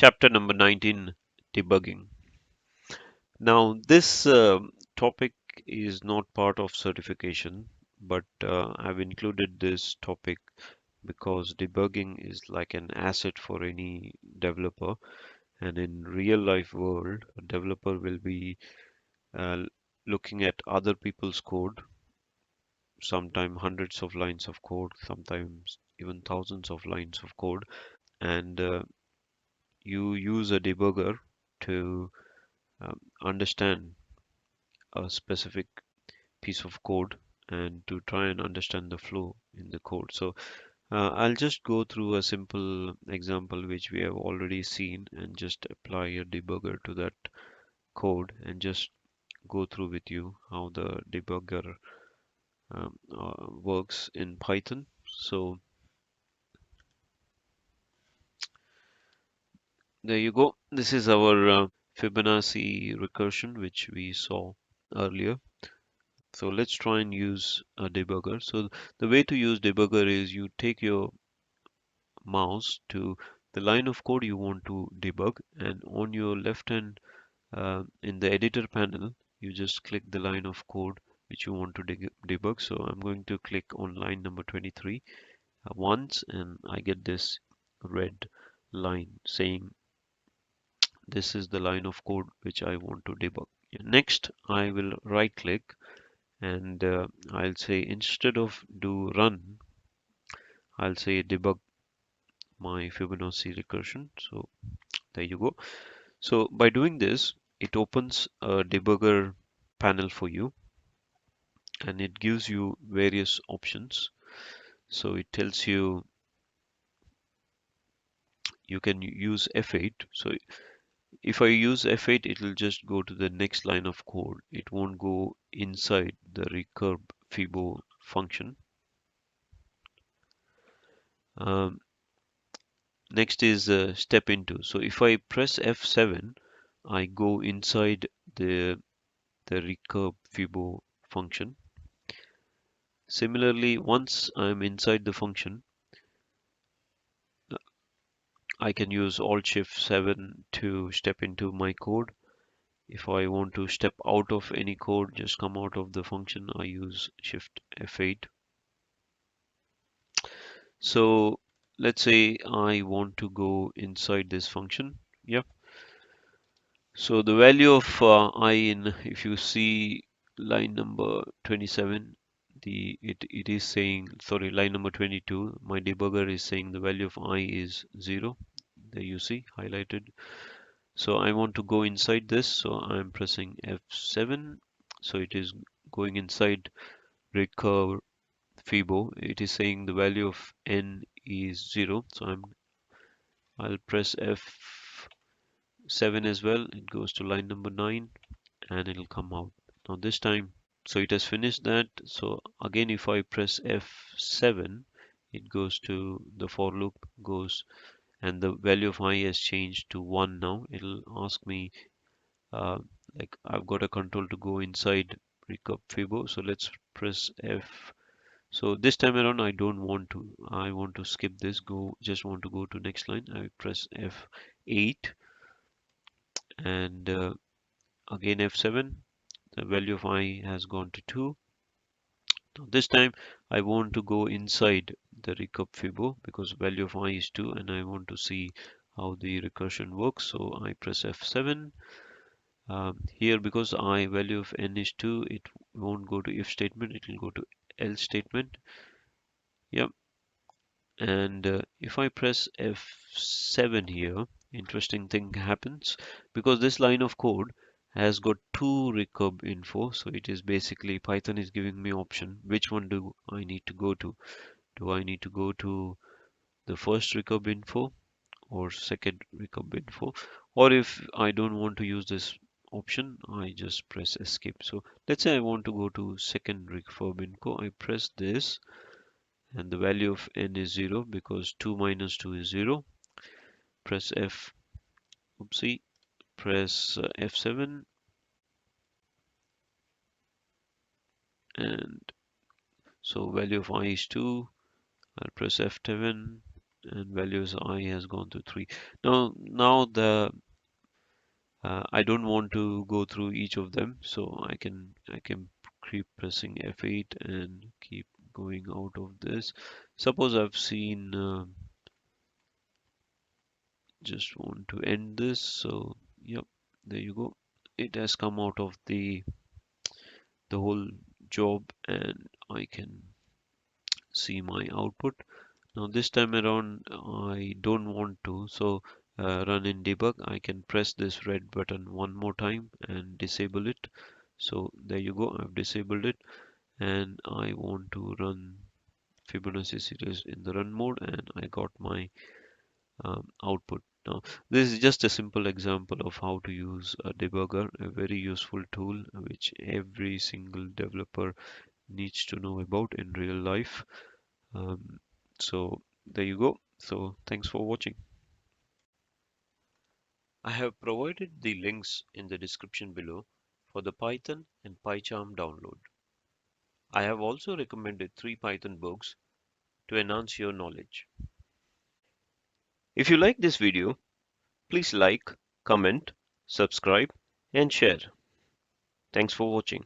Chapter number 19, Debugging. Now, this topic is not part of certification, but I've included this topic because debugging is like an asset for any developer. And in real life world, a developer will be uh, looking at other people's code, sometimes hundreds of lines of code, sometimes even thousands of lines of code, and you use a debugger to understand a specific piece of code and to try and understand the flow in the code. So I'll just go through a simple example which we have already seen and just apply a debugger to that code and just go through with you how the debugger works in Python. So there you go. This is our Fibonacci recursion which we saw earlier. So let's try and use a debugger. So the way to use debugger is you take your mouse to the line of code you want to debug, and on your left hand in the editor panel you just click the line of code which you want to debug. So I'm going to click on line number 23 once, and I get this red line saying this is the line of code which I want to debug. Next I will right click and I'll say instead of do run, I'll say debug my Fibonacci recursion. So there you go. So by doing this, it opens a debugger panel for you and it gives you various options. So it tells you you can use F8. So if I use F8, it will just go to the next line of code. It won't go inside the recurb Fibo function. Um, Next is step into. So if I press F7, I go inside the recurb Fibo function. Similarly, once I'm inside the function, I can use Alt Shift 7 to step into my code. If I want to step out of any code, just come out of the function, I use Shift F8. So let's say I want to go inside this function. Yep. So the value of I in, if you see line number 27, it is saying, sorry, line number 22, my debugger is saying the value of I is 0. There you see highlighted. So I want to go inside this, so I'm pressing F7. So it is going inside recurve Fibo. It is saying the value of n is 0. So I'll press F7 as well. It goes to line number 9 and it'll come out. Now this time, so it has finished that. So again, if I press F7, it goes to the for loop goes, and the value of I has changed to 1 now. It'll ask me uh, like I've got a control to go inside recurve Fibo. So let's press F. So this time around, I don't want to. I want to skip this. Just want to go to next line. I press F8 and again F7. The value of I has gone to 2. Now this time I want to go inside the recurve Fibo because value of I is 2 and I want to see how the recursion works. So I press F7. Here because I value of n is 2, it won't go to if statement, it will go to else statement. Yep. And if I press F7 here, interesting thing happens because this line of code has got two recurve info. So it is basically Python is giving me option. Which one do I need to go to? Do I need to go to the first recurve info or second recurve info? Or if I don't want to use this option, I just press escape. So let's say I want to go to second recurve info. I press this and the value of n is 0 because 2 minus 2 is 0. Press F, oopsie, press F7 and so value of I is 2. I'll press F7 and values I has gone to 3. Now the I don't want to go through each of them, so I can keep pressing F8 and keep going out of this. Suppose I've seen just want to end this, so yep, there you go. It has come out of the whole job, and I can see my output. Now this time around I don't want to, so run in debug. I can press this red button one more time and disable it. So there you go, I've disabled it, and I want to run Fibonacci series in the run mode, and I got my output. Now this is just a simple example of how to use a debugger, a very useful tool which every single developer needs to know about in real life. Um, so there you go. So thanks for watching. I have provided the links in the description below for the Python and PyCharm download. I have also recommended 3 Python books to enhance your knowledge. If you like this video, please like, comment, subscribe, and share. Thanks for watching.